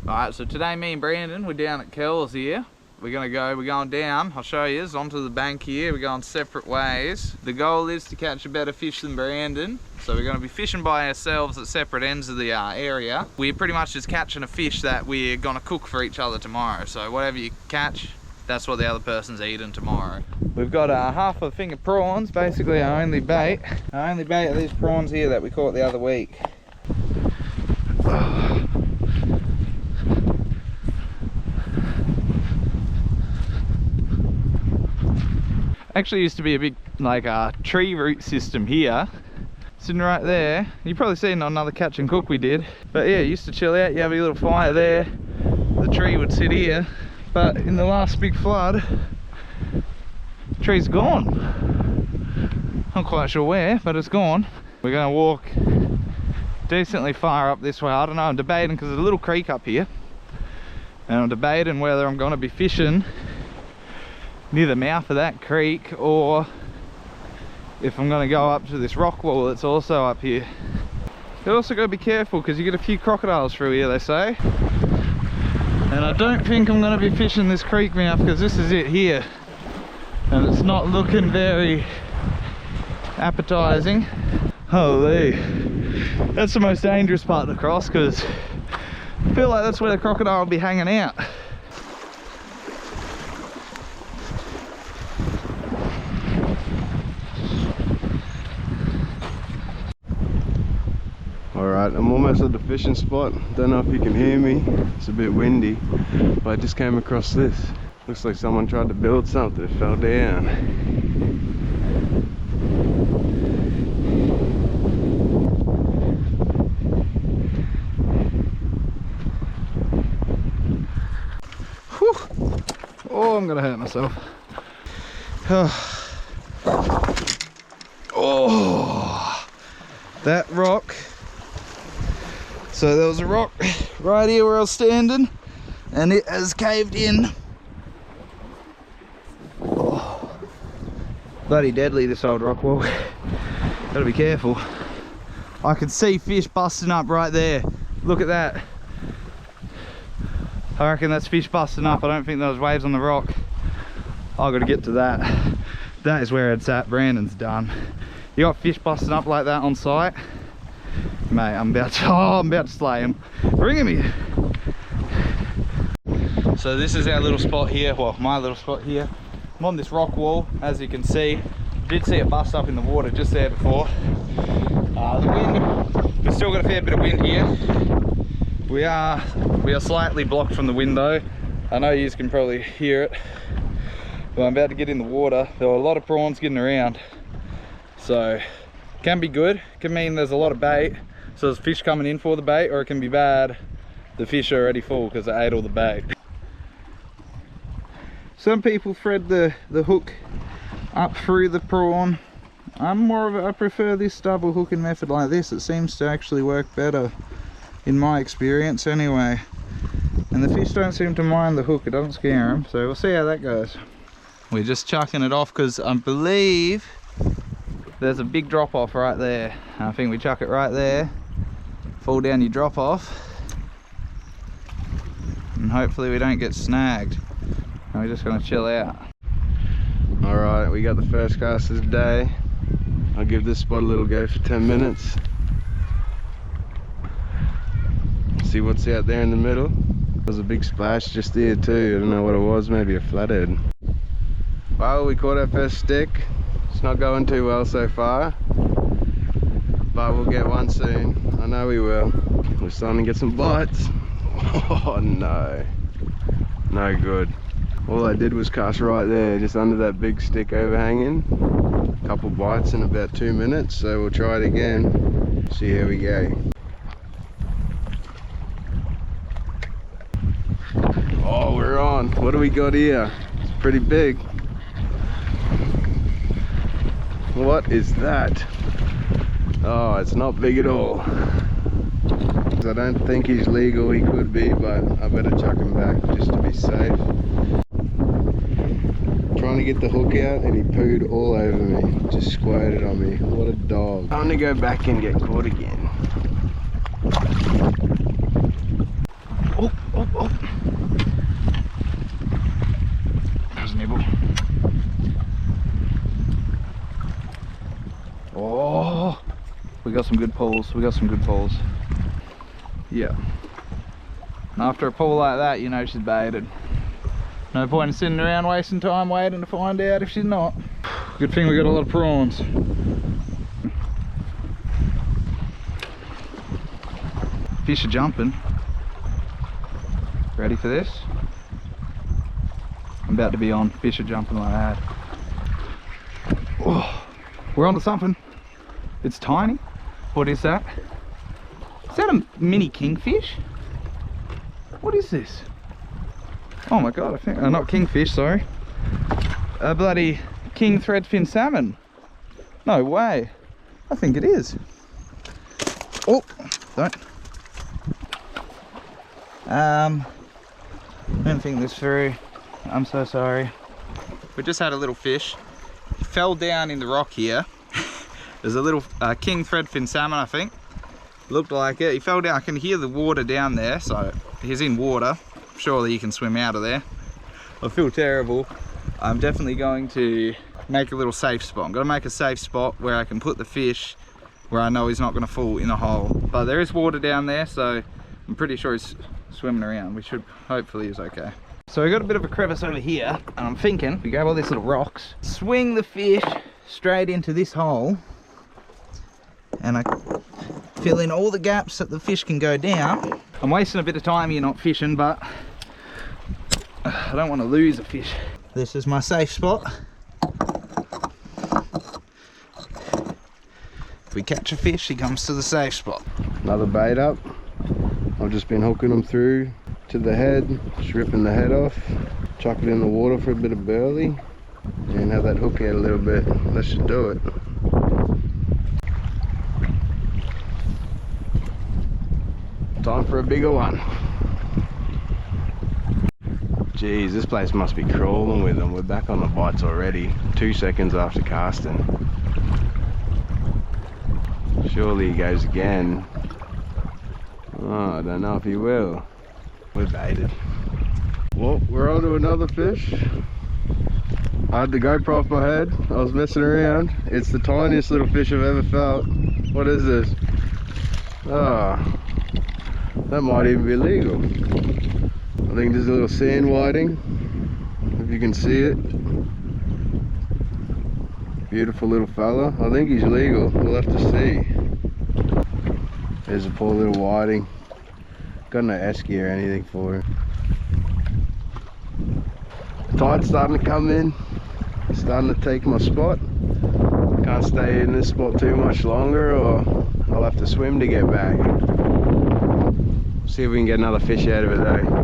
Alright, so today me and Brandon, we're down at Kells here. We're going down, I'll show you, onto the bank here. We're going separate ways. The goal is to catch a better fish than Brandon. So we're going to be fishing by ourselves at separate ends of the area. We're pretty much just catching a fish that we're going to cook for each other tomorrow. So whatever you catch, that's what the other person's eating tomorrow. We've got half a finger prawns, basically our only bait. Our only bait are these prawns here that we caught the other week. Actually used to be a big tree root system here, sitting right there. You probably seen on another catch and cook we did. But yeah, you used to chill out, you have your little fire there. The tree would sit here. But in the last big flood, the tree's gone. Not quite sure where, but it's gone. We're gonna walk decently far up this way. I don't know, I'm debating because there's a little creek up here. And I'm debating whether I'm gonna be fishing near the mouth of that creek or if I'm going to go up to this rock wall that's also up here. You also got to be careful because you get a few crocodiles through here, they say. And I don't think I'm going to be fishing this creek mouth because this is it here and it's not looking very appetizing. Holy, that's the most dangerous part to cross because I feel like that's where the crocodile will be hanging out. Alright, I'm almost at the fishing spot. Don't know if you can hear me. It's a bit windy, but I just came across this. Looks like someone tried to build something, it fell down. Whew. Oh, I'm gonna hurt myself. Oh, that rock. So there was a rock right here where I was standing and it has caved in. Oh, bloody deadly, this old rock wall. Gotta be careful. I can see fish busting up right there. Look at that. I reckon that's fish busting up. I don't think there was waves on the rock. I gotta get to that. That is where it's at. Brandon's done. You got fish busting up like that on site? Mate, I'm about to slay him. Bring him here. So this is our little spot here, well, my little spot here. I'm on this rock wall, as you can see. Did see it bust up in the water just there before. The wind, we've still got a fair bit of wind here. We are slightly blocked from the wind though. I know you can probably hear it. But I'm about to get in the water. There were a lot of prawns getting around. So, can be good, can mean there's a lot of bait. So there's fish coming in for the bait, or it can be bad. The fish are already full because they ate all the bait. Some people thread the hook up through the prawn. I prefer this double hooking method like this. It seems to actually work better in my experience anyway. And the fish don't seem to mind the hook, it doesn't scare them. So we'll see how that goes. We're just chucking it off because I believe there's a big drop off right there. I think we chuck it right there, fall down your drop off, and hopefully we don't get snagged. And we're just going to chill out. Alright, we got the first cast of the day. I'll give this spot a little go for 10 minutes. See what's out there in the middle. There's a big splash just here too. I don't know what it was, maybe a flathead. Well, we caught our first stick. It's not going too well so far, but we'll get one soon. I know we will. We're starting to get some bites. Oh no, no good. All I did was cast right there, just under that big stick overhanging. A couple bites in about 2 minutes, so we'll try it again. See how we go. Oh, we're on. What do we got here? It's pretty big. What is that? Oh, it's not big at all. I don't think he's legal. He could be, but I better chuck him back just to be safe. Trying to get the hook out and he pooed all over me. Just squirted on me. What a dog. Time to go back and get caught again. Oh, got some good pulls. We got some good pulls. Yeah. And after a pull like that, you know she's baited. No point in sitting around wasting time waiting to find out if she's not. Good thing we got a lot of prawns. Fish are jumping. Ready for this? I'm about to be on. Fish are jumping like that. Oh, we're onto something. It's tiny. What is that? Is that a mini kingfish? What is this? Oh my god, I think, not kingfish, sorry. A bloody king threadfin salmon. No way. I think it is. Oh, don't. Didn't think this through. I'm so sorry. We just had a little fish. He fell down in the rock here. There's a little king threadfin salmon, I think. Looked like it. He fell down. I can hear the water down there, so he's in water. Surely he can swim out of there. I feel terrible. I'm definitely going to make a little safe spot. I'm going to make a safe spot where I can put the fish where I know he's not going to fall in a hole. But there is water down there, so I'm pretty sure he's swimming around. Hopefully he's okay. So we got a bit of a crevice over here, and I'm thinking we grab all these little rocks, swing the fish straight into this hole, and I fill in all the gaps that the fish can go down. I'm wasting a bit of time here not fishing, but I don't want to lose a fish. This is my safe spot. If we catch a fish, he comes to the safe spot. Another bait up. I've just been hooking them through to the head, just ripping the head off, chuck it in the water for a bit of burley, and have that hook out a little bit. That should do it. Time for a bigger one. Jeez, this place must be crawling with them. We're back on the bites already, 2 seconds after casting. Surely he goes again. Oh, I don't know if he will. We're baited. Well, we're on to another fish. I had the GoPro off my head. I was messing around. It's the tiniest little fish I've ever felt. What is this? Oh, that might even be legal. I think there's a little sand whiting, if you can see it. Beautiful little fella. I think he's legal. We'll have to see. There's a poor little whiting. Got no esky or anything for him. Tide's starting to come in. Starting to take my spot. Can't stay in this spot too much longer, or I'll have to swim to get back. See if we can get another fish out of it though.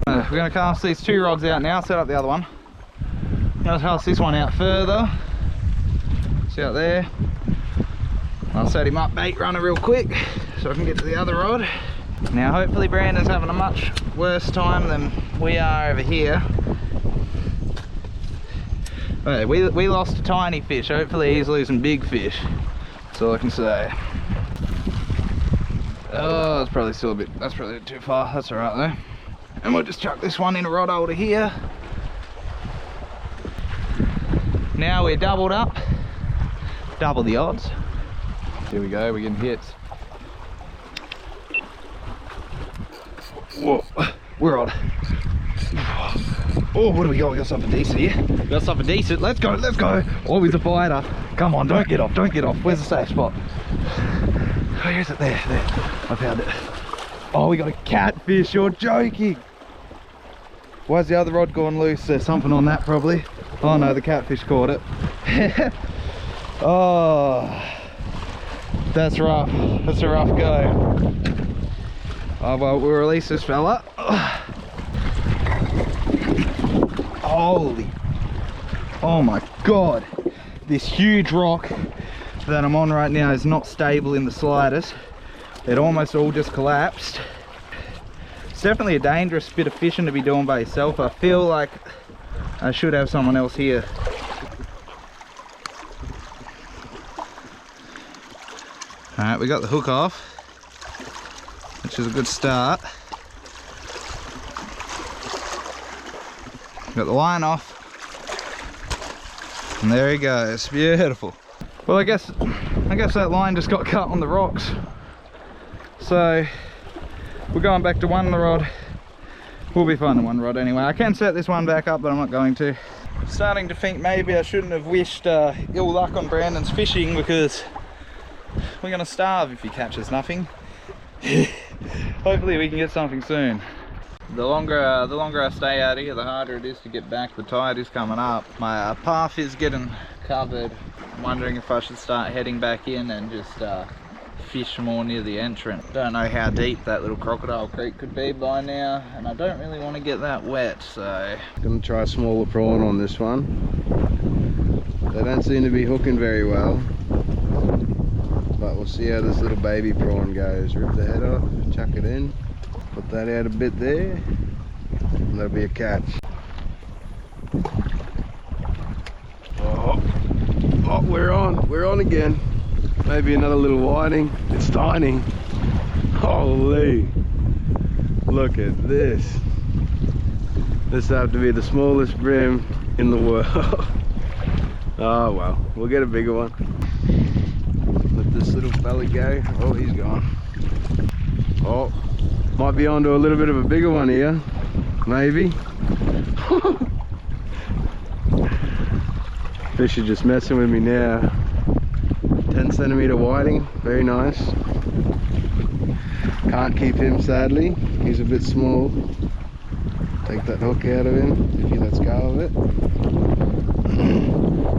We're going to cast these 2 rods out now, set up the other one. I'm going to cast this one out further. See out there. I'll set him up bait runner real quick so I can get to the other rod. Now hopefully Brandon's having a much worse time than we are over here. Okay, we lost a tiny fish. Hopefully he's losing big fish. That's all I can say. Oh, that's probably still a bit, that's probably a bit too far. That's alright though. And we'll just chuck this one in a rod holder here. Now we're doubled up. Double the odds. Here we go, we're getting hits. Whoa, we're on. Oh, what do we got? We got something decent here. We got something decent. Let's go, let's go. Always a fighter. Come on, don't get off, don't get off. Where's the safe spot? Oh, here's it, there. I found it. Oh, we got a catfish, you're joking. Why's the other rod gone loose? There's something on that probably. Oh no, the catfish caught it. Oh, that's rough. That's a rough go. Oh well, we'll release this fella. Holy, oh my god, this huge rock that I'm on right now is not stable in the slightest. It almost all just collapsed. It's definitely a dangerous bit of fishing to be doing by yourself. I feel like I should have someone else here. Alright, we got the hook off, which is a good start. Got the line off, and there he goes. Beautiful. Well, I guess that line just got cut on the rocks. So we're going back to one rod. We'll be finding one rod anyway. I can set this one back up, but I'm not going to. Starting to think maybe I shouldn't have wished ill luck on Brandon's fishing, because we're gonna starve if he catches nothing. Hopefully we can get something soon. The longer I stay out here, the harder it is to get back. The tide is coming up. My path is getting covered. I'm wondering if I should start heading back in and just fish more near the entrance. Don't know how deep that little Crocodile Creek could be by now, and I don't really want to get that wet, so gonna try a smaller prawn on this one. They don't seem to be hooking very well, but we'll see how this little baby prawn goes. Rip the head off, chuck it in, put that out a bit there, and that'll be a catch. Oh, we're on again. Maybe another little whiting. It's tiny. Holy, look at this. This have to be the smallest brim in the world. Oh well, we'll get a bigger one. Let this little fella go. Oh, he's gone. Oh, might be onto a little bit of a bigger one here, maybe. Fish are just messing with me now. 10 centimeter whiting, very nice. Can't keep him sadly, he's a bit small. Take that hook out of him if he lets go of it.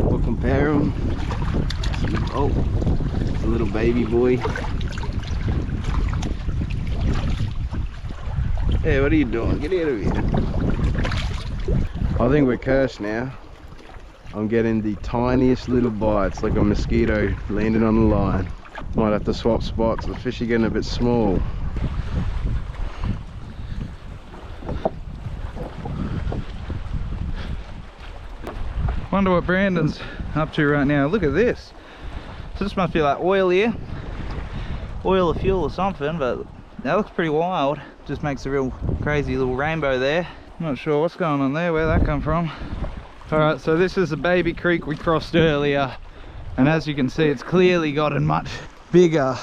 We'll compare them. Oh, it's a little baby boy. Hey, what are you doing? Get out of here. I think we're cursed now. I'm getting the tiniest little bites, like a mosquito landing on the line. Might have to swap spots, the fish are getting a bit small. Wonder what Brandon's up to right now. Look at this. So this must be like oil here. Oil or fuel or something, but that looks pretty wild. Just makes a real crazy little rainbow there. Not sure what's going on there, where that come from. Alright, so this is the baby creek we crossed earlier, and as you can see, it's clearly gotten much bigger.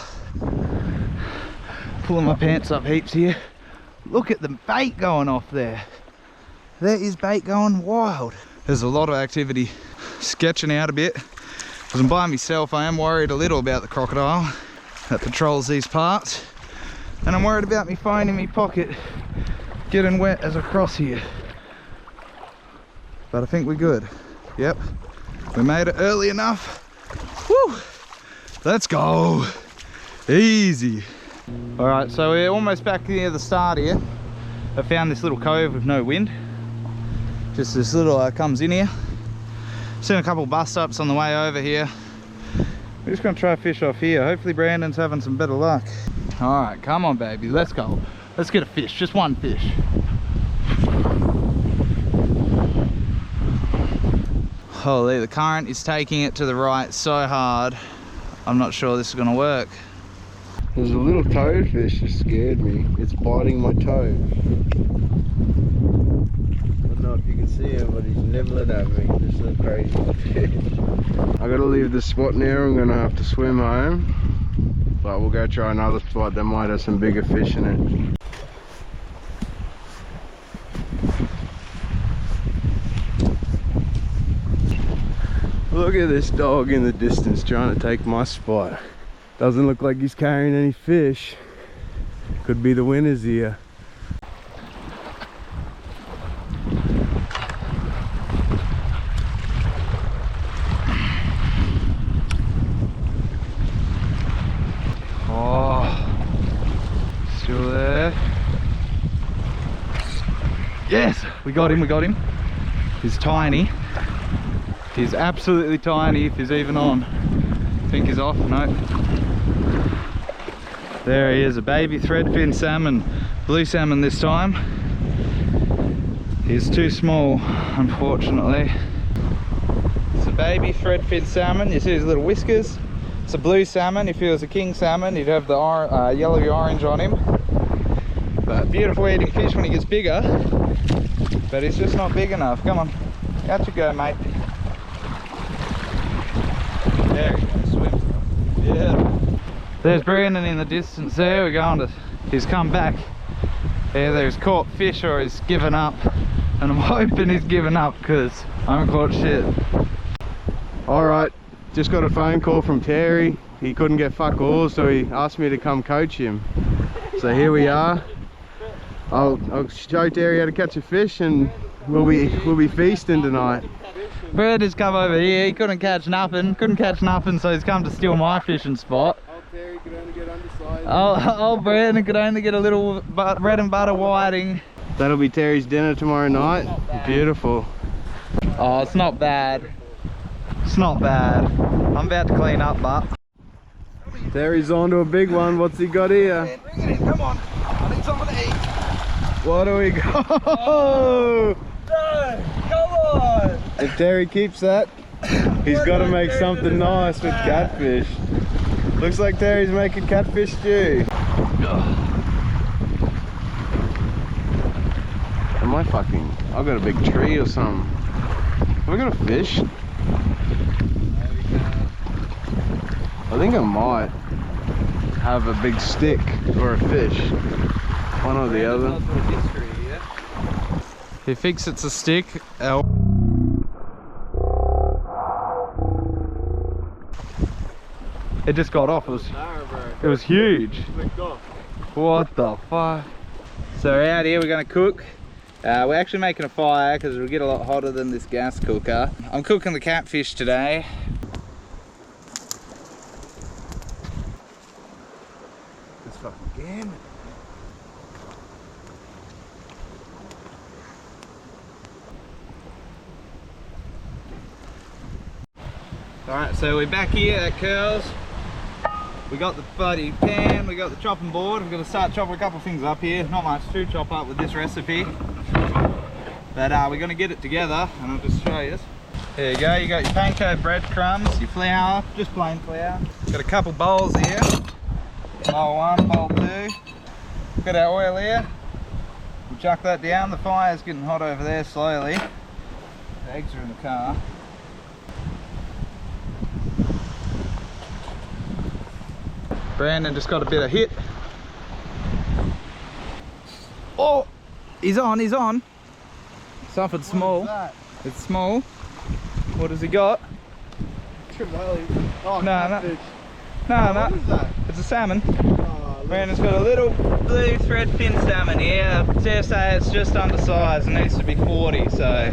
Pulling my pants up heaps here. Look at the bait going off there. There is bait going wild. There's a lot of activity. Sketching out a bit. Because I'm by myself, I am worried a little about the crocodile that patrols these parts. And I'm worried about my phone in my pocket getting wet as I cross here. But I think we're good. Yep, we made it early enough. Woo! Let's go. Easy. All right, so we're almost back near the start here. I found this little cove with no wind. Just this little comes in here. Seen a couple bust ups on the way over here. We're just gonna try to fish off here. Hopefully Brandon's having some better luck. All right, come on baby, let's go. Let's get a fish, just one fish. Holy, the current is taking it to the right so hard. I'm not sure this is gonna work. There's a little toadfish that scared me. It's biting my toe. I don't know if you can see him, but he's nibbling at me. This is a crazy fish. I gotta leave this spot now. I'm gonna have to swim home. But we'll go try another spot that might have some bigger fish in it. Look at this dog in the distance trying to take my spot. Doesn't look like he's carrying any fish. Could be the winners here. Oh, still there. Yes, we got him. He's tiny. He's absolutely tiny if he's even on. I think he's off, no. There he is, a baby threadfin salmon. Blue salmon this time. He's too small, unfortunately. It's a baby threadfin salmon. You see his little whiskers. It's a blue salmon. If he was a king salmon, he'd have the yellowy orange on him. But beautiful eating fish when he gets bigger. But he's just not big enough. Come on, out you go, mate. There he goes, swims. Yeah. There's Brandan in the distance there. We're going to, he's come back. Either he's caught fish or he's given up. And I'm hoping he's given up because I haven't caught shit. Alright, just got a phone call from Terry. He couldn't get fuck all, so he asked me to come coach him. So here we are. I'll show Terry how to catch a fish and we'll be feasting tonight. Brandan's come over here, he couldn't catch nothing, so he's come to steal my fishing spot. Old Terry could only get undersized. Old Brandan could only get a little bread and butter whiting. That'll be Terry's dinner tomorrow night. Beautiful. Oh, it's not bad. It's not bad. I'm about to clean up, but. Terry's on to a big one. What's he got here? Bring it in, come on. I need something to eat. What do we got? Oh, no, come on. If Terry keeps that, he's got to make something nice with catfish. Looks like Terry's making catfish stew. Am I fucking... I've got a big tree or something. Have I got a fish? I think I might have a big stick or a fish. One or the other. He thinks it's a stick. It just got off. It was huge. What the fuck? So we're out here, we're gonna cook. We're actually making a fire because it'll get a lot hotter than this gas cooker. I'm cooking the catfish today. This fucking again. Alright, so we're back here at Curls. We got the bloody pan, we got the chopping board. We're going to start chopping a couple of things up here. Not much to chop up with this recipe. But we're going to get it together and I'll just show you. There you go, you got your panko breadcrumbs, your flour, just plain flour. Got a couple bowls here. Bowl 1, bowl 2. Got our oil here. We'll chuck that down. The fire's getting hot over there slowly. The eggs are in the car. Brandan just got a bit of hit. Oh, he's on, he's on. Something small. It's small. What has he got? Oh, no. What is that? It's a salmon. Oh, Brandan's got a little blue thread fin salmon here. I dare say it's just undersized and needs to be 40, so.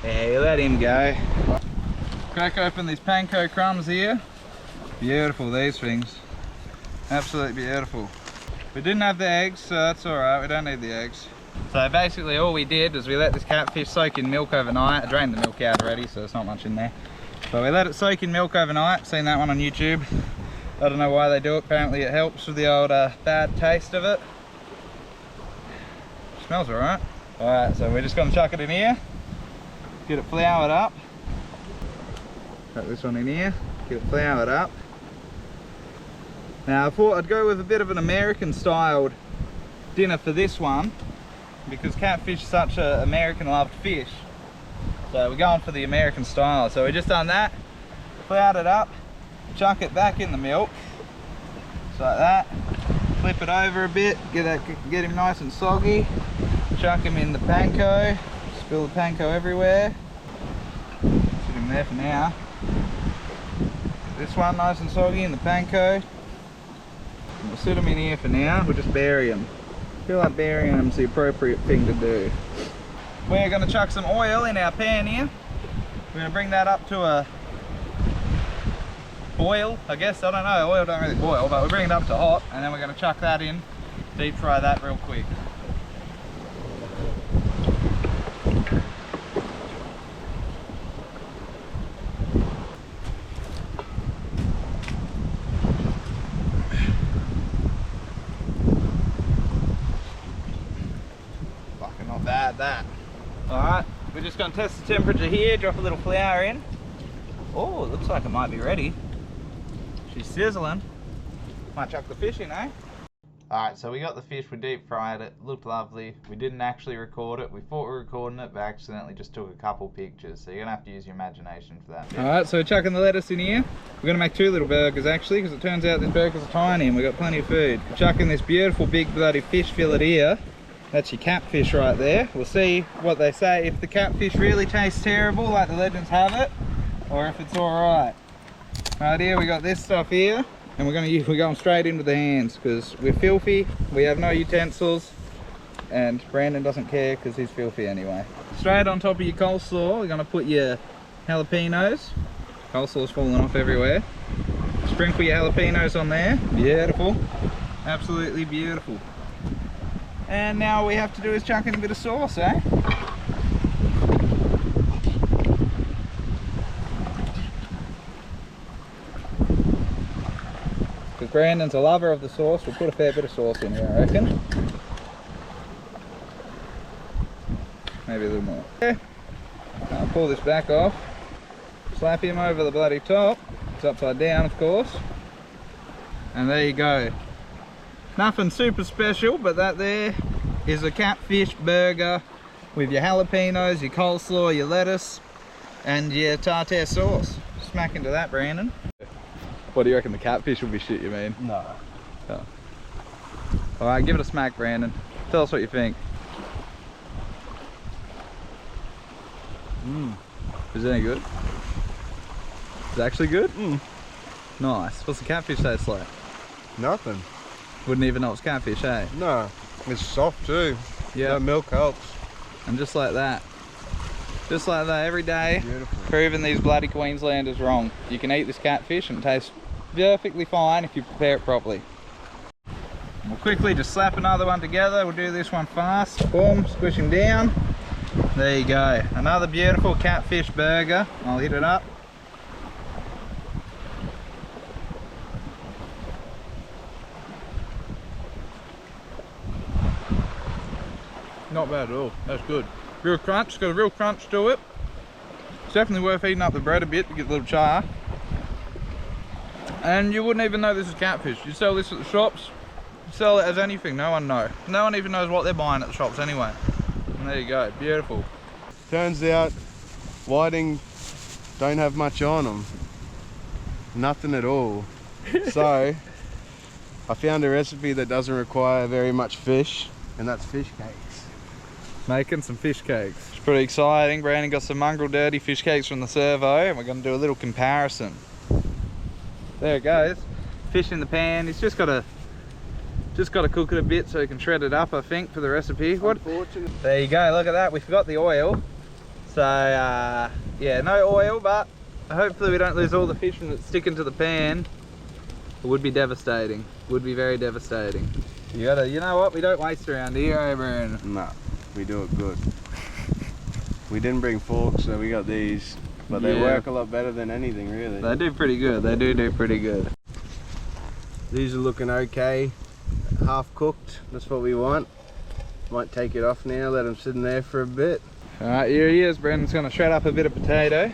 Yeah, you let him go. Crack open these panko crumbs here. Beautiful, these things. Absolutely beautiful. We didn't have the eggs, so that's alright, we don't need the eggs. So basically all we did was we let this catfish soak in milk overnight. I drained the milk out already, so there's not much in there. But we let it soak in milk overnight. Seen that one on YouTube. I don't know why they do it. Apparently it helps with the old bad taste of it. Smells alright. Alright, so we're just going to chuck it in here. Get it floured up. Chuck this one in here. Get it floured up. Now I thought I'd go with a bit of an American styled dinner for this one because catfish is such an American loved fish. So we're going for the American style. So we just done that, floured it up, chuck it back in the milk, just like that. Flip it over a bit, get him nice and soggy. Chuck him in the panko, spill the panko everywhere. Sit him there for now. This one nice and soggy in the panko. We'll sit them in here for now. We'll just bury them. I feel like burying them's the appropriate thing to do. We're going to chuck some oil in our pan here. We're going to bring that up to a boil, I guess. I don't know, oil don't really boil, but we're bringing it up to hot, and then we're going to chuck that in, deep fry that real quick. That. Alright, we're just going to test the temperature here, drop a little flour in. Oh, it looks like it might be ready. She's sizzling. Might chuck the fish in, eh? Alright, so we got the fish, we deep fried it, looked lovely. We didn't actually record it. We thought we were recording it, but accidentally just took a couple pictures. So you're gonna have to use your imagination for that. Alright, so we're chucking the lettuce in here. We're gonna make 2 little burgers actually, because it turns out these burgers are tiny and we've got plenty of food. We're chucking this beautiful big bloody fish fillet here. That's your catfish right there. We'll see what they say, if the catfish really tastes terrible like the legends have it, or if it's alright. Right here we got this stuff here. And we're going straight in with the hands because we're filthy, we have no utensils, and Brandon doesn't care because he's filthy anyway. Straight on top of your coleslaw, we're going to put your jalapenos. Coleslaw's falling off everywhere. Sprinkle your jalapenos on there. Beautiful. Absolutely beautiful. And now all we have to do is chuck in a bit of sauce, eh? Because Brandon's a lover of the sauce, we'll put a fair bit of sauce in here, I reckon. Maybe a little more. Okay. I'll pull this back off. Slap him over the bloody top. It's upside down, of course. And there you go. Nothing super special, but that there is a catfish burger with your jalapenos, your coleslaw, your lettuce, and your tartare sauce. Smack into that, Brandon. What do you reckon, the catfish will be shit, you mean? No. Oh. Alright, give it a smack, Brandon. Tell us what you think. Is it any good? Is it actually good? Nice. What's the catfish taste like? Nothing. Wouldn't even know it's catfish, eh? No. It's soft too. Yeah. That milk helps. And just like that. Just like that, every day. Beautiful. Proving these bloody Queenslanders wrong. You can eat this catfish and it tastes perfectly fine if you prepare it properly. We'll quickly just slap another one together. We'll do this one fast. Boom, squish him down. There you go. Another beautiful catfish burger. I'll hit it up. Not bad at all. That's good. Real crunch, got a real crunch to it. It's definitely worth eating up the bread a bit to get a little char. And you wouldn't even know this is catfish. You sell this at the shops, you sell it as anything, no one knows. No one even knows what they're buying at the shops anyway. And there you go, beautiful. Turns out whiting don't have much on them. Nothing at all. So I found a recipe that doesn't require very much fish, and that's fish cakes. Making some fish cakes. It's pretty exciting. Brandon got some mongrel dirty fish cakes from the servo and we're going to do a little comparison. There it goes. Fish in the pan. He's just got to cook it a bit so he can shred it up, I think, for the recipe. There you go. Look at that. We forgot the oil. So yeah, no oil, but hopefully we don't lose all the fish from it sticking to the pan. It would be devastating. Would be very devastating. You know what? We don't waste around here, eh, Brandon? No. We do it good. We didn't bring forks, so we got these, but they work a lot better than anything, really. They do pretty good. They do pretty good. These are looking okay, half cooked. That's what we want. Might take it off now, let them sit in there for a bit. All right, here he is. Brandon's going to shred up a bit of potato.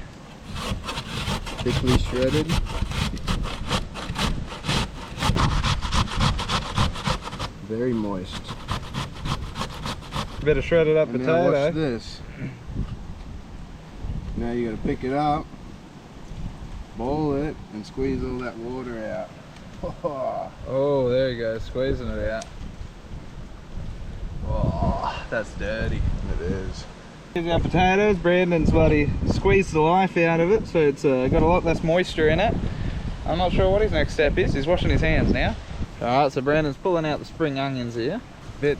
Thickly shredded. Very moist. Bit of shredded up potato. Now watch this. Now you gotta pick it up, boil it, and squeeze all that water out. Oh, there you go, squeezing it out. Oh, that's dirty. It is. Here's our potatoes. Brandon's bloody squeezed the life out of it, so it's got a lot less moisture in it. I'm not sure what his next step is. He's washing his hands now. Alright, so Brandon's pulling out the spring onions here. Bit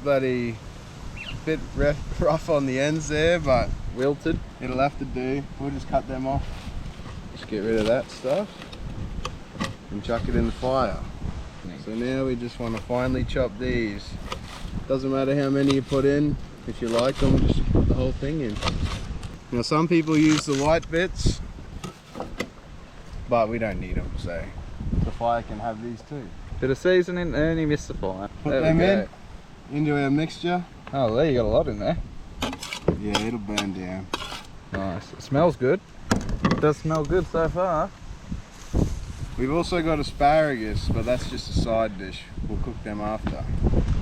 rough on the ends there, but wilted. It'll have to do. We'll just cut them off. Just get rid of that stuff and chuck it in the fire. So now we just want to finely chop these. Doesn't matter how many you put in. If you like them, just put the whole thing in. Now some people use the white bits, but we don't need them, so the fire can have these too. Bit of seasoning and you missed the fire. Put them in into our mixture. Oh, there you got a lot in there. Yeah, it'll burn down. Nice. It smells good. It does smell good so far. We've also got asparagus, but that's just a side dish. We'll cook them after.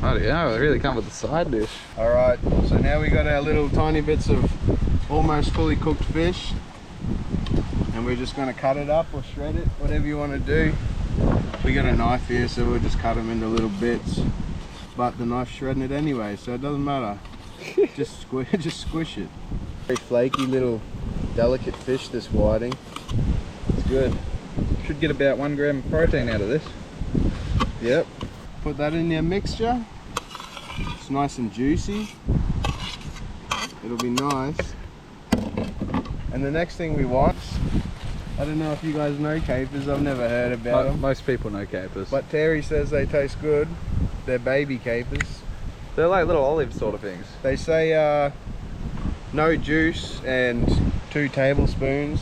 Oh yeah, we really come with the side dish. Alright, so now we got our little tiny bits of almost fully cooked fish. And we're just going to cut it up or shred it, whatever you want to do. We got a knife here, so we'll just cut them into little bits. But the knife's shredding it anyway, so it doesn't matter. just squish it. Very flaky little delicate fish, this whiting. It's good. Should get about 1 gram of protein out of this. Yep. Put that in your mixture. It's nice and juicy. It'll be nice. And the next thing we want, I don't know if you guys know capers, I've never heard about them. Most people know capers. But Terry says they taste good. They're baby capers. They're like little olive sort of things. They say no juice and 2 tablespoons,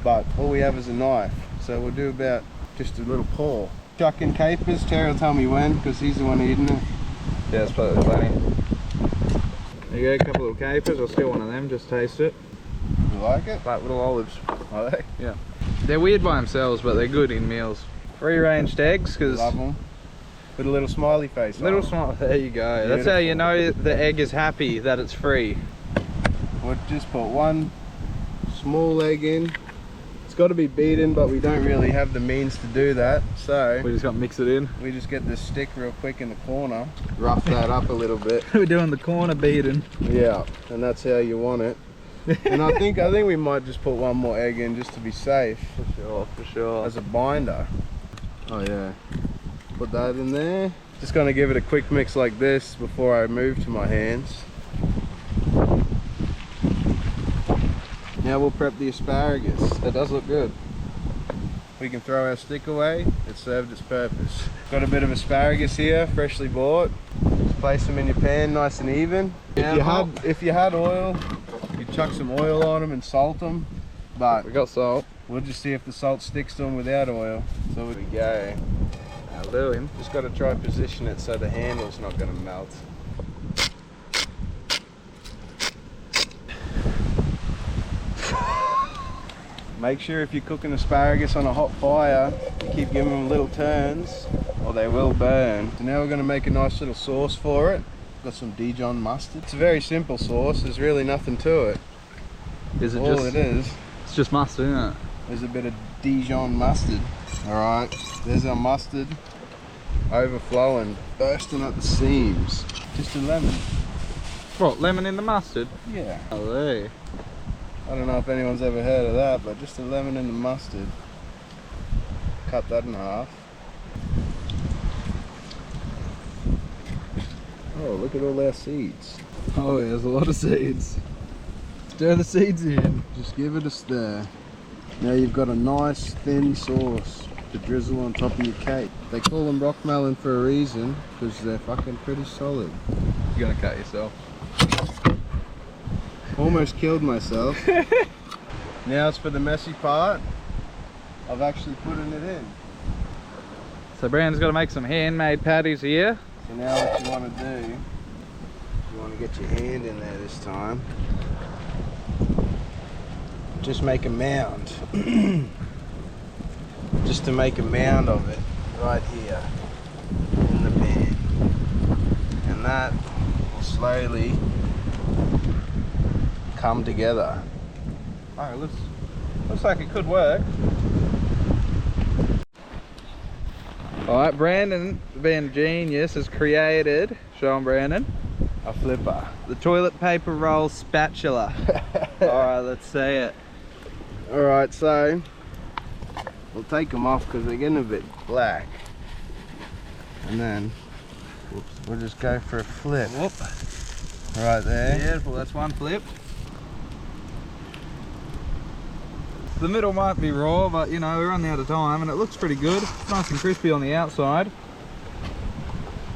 but all we have is a knife. So we'll do about just a little pour. Chuck in capers, Terry will tell me when, because he's the one eating it. Yeah, it's probably plenty. There you go, a couple of little capers. I'll steal one of them, just taste it. You like it? Like little olives. Are they? Yeah. They're weird by themselves, but they're good in meals. Free-ranged eggs, because... Love them. Put a little smiley face Little on. smile. There you go. Beautiful. That's how you know the egg is happy that it's free. We'll just put 1 small egg in. It's got to be beaten, but we don't really have the means to do that, so We just got to mix it in. we just get this stick real quick in the corner, rough that up a little bit. We're doing the corner beating. Yeah, and that's how you want it. And I think we might just put 1 more egg in just to be safe. For sure. As a binder. Oh yeah. Put that in there. Just gonna give it a quick mix like this before I move to my hands. Now we'll prep the asparagus. It does look good. We can throw our stick away. It served its purpose. Got a bit of asparagus here, freshly bought. Just place them in your pan nice and even. If you had oil, you'd chuck some oil on them and salt them. But We got salt. we'll just see if the salt sticks to them without oil. So here we go. That'll do him. Just got to try and position it so the handle's not going to melt. Make sure if you're cooking asparagus on a hot fire, you keep giving them little turns or they will burn. So now we're going to make a nice little sauce for it. Got some Dijon mustard. It's a very simple sauce, there's really nothing to it. Is it All just? it is It's just mustard, isn't it? is a bit of Dijon mustard. Alright, there's our mustard. Overflowing, bursting at the seams. Just a lemon. What, lemon in the mustard? Yeah. Oh, there. I don't know if anyone's ever heard of that, but just a lemon in the mustard. Cut that in half. Oh, look at all our seeds. Oh, yeah, there's a lot of seeds. Stir the seeds in. Just give it a stir. Now you've got a nice thin sauce to drizzle on top of your cake. They call them rock melon for a reason, because they're fucking pretty solid. You're gonna cut yourself. Almost killed myself. Now it's for the messy part of actually putting it in. So Brandon's got to make some handmade patties here. So now what you want to do, you want to get your hand in there this time. Just make a mound. Just to make a mound of it right here in the pan. And that will slowly come together. Oh, looks like it could work. Alright, Brandon, being a genius, has created, show him Brandon, A flipper. the toilet paper roll spatula. Alright, let's see it. Alright, so we'll take them off because they're getting a bit black. And then we'll just go for a flip. Whoop. Right there. Beautiful, that's one flip. The middle might be raw, but you know, we're running out of time and it looks pretty good. It's nice and crispy on the outside.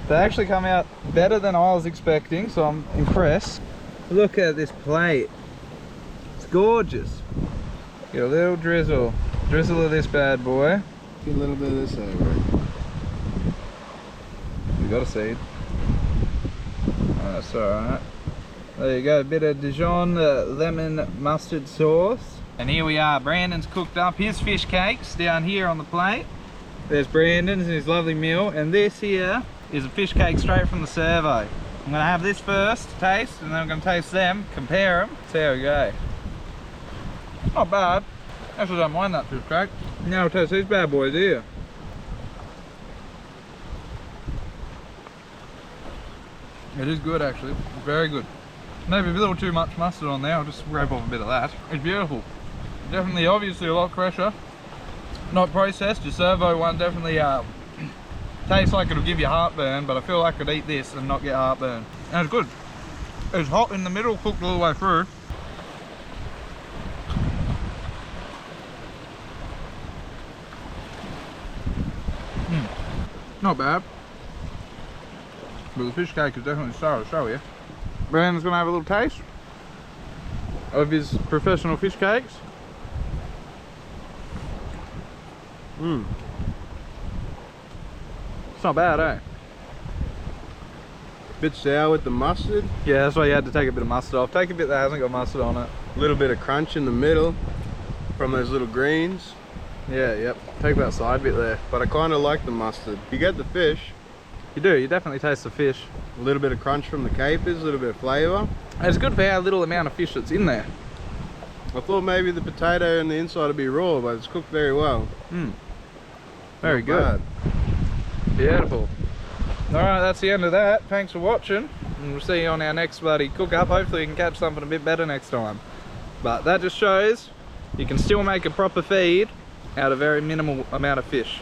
They actually come out better than I was expecting, so I'm impressed. Look at this plate. It's gorgeous. Get a little drizzle of this bad boy. Get a little bit of this over it. We got a seed. Oh, that's alright. There you go, a bit of Dijon lemon mustard sauce. And here we are, Brandon's cooked up his fish cakes down here on the plate. There's Brandon's and his lovely meal, and this here is a fish cake straight from the servo. I'm gonna have this first, taste, and then I'm gonna taste them, compare them, see how we go. Not bad. Actually don't mind that fish cake. Now we'll taste these bad boys here. It is good actually, very good. Maybe a little too much mustard on there, I'll just scrape off a bit of that. It's beautiful. Definitely, obviously a lot fresher. Not processed, your servo one definitely tastes like it'll give you heartburn, but I feel like I could eat this and not get heartburn. And it's good. It's hot in the middle, cooked all the way through. Not bad. But the fish cake is definitely sour to show you. Brandon's gonna have a little taste of his professional fish cakes. It's not bad, eh? Bit sour with the mustard. Yeah, that's why you had to take a bit of mustard off. Take a bit that hasn't got mustard on it. A little bit of crunch in the middle from those little greens. Yeah, yep. Take that side bit there. But I kind of like the mustard. You get the fish. You do, you definitely taste the fish. A little bit of crunch from the capers, a little bit of flavour. And it's good for how little amount of fish that's in there. I thought maybe the potato and the inside would be raw, but it's cooked very well. Very good. Beautiful. Alright, that's the end of that. Thanks for watching. And we'll see you on our next bloody cook up. Hopefully we can catch something a bit better next time. But that just shows you can still make a proper feed out of very minimal amount of fish.